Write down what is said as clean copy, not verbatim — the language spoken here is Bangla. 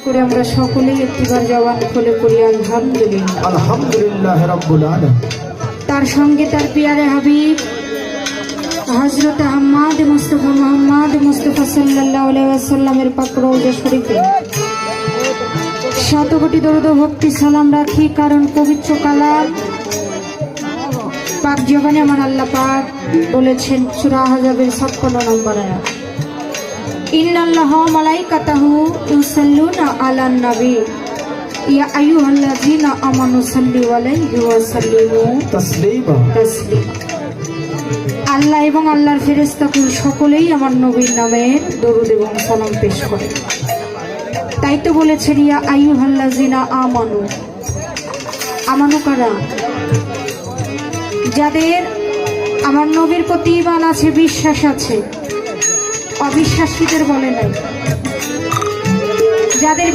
করে আমরা সকলেই একটিবার জবান খুলে পড়ি আলহামদুলিল্লাহ। আলহামদুলিল্লাহ রাব্বুল আলামিন। তার সঙ্গে তার পিয়ারে হাবিব হযরত আহমদ মুস্তাফা মুহাম্মদ মুস্তাফা সাল্লাল্লাহু আলাইহি ওয়াসাল্লামের পাক রওজা শরীফে শত কোটি দরুদ ও ভক্তি সালাম রাখি, কারণ পবিত্র কালাম পাক জবানে আমার আল্লাহ পাক বলেছেন সূরা আহজাবের 56 নম্বর আয়াত, ইন্নাল্লাহা ওয়া মালাইকাতাহু ইউসাল্লুনা আলান নবী ইয়া আইয়ুহাল্লাযীনা আমানু সাল্লু আলাইহি ওয়া সাল্লিমু তাসলিমা। আল্লাহ এবং আল্লাহর ফেরেশতাকুল সকলেই আমার নবীর নামে দরুদ এবং সালাম পেশ করে। তাই তো বলেছেন ইয়া আইয়ুহাল্লাযীনা আমানু। আমানু কারা? যাদের আমার নবীর প্রতি ঈমান আছে, বিশ্বাস আছে, অবিশ্বাসীদের বলে নাই। যাদের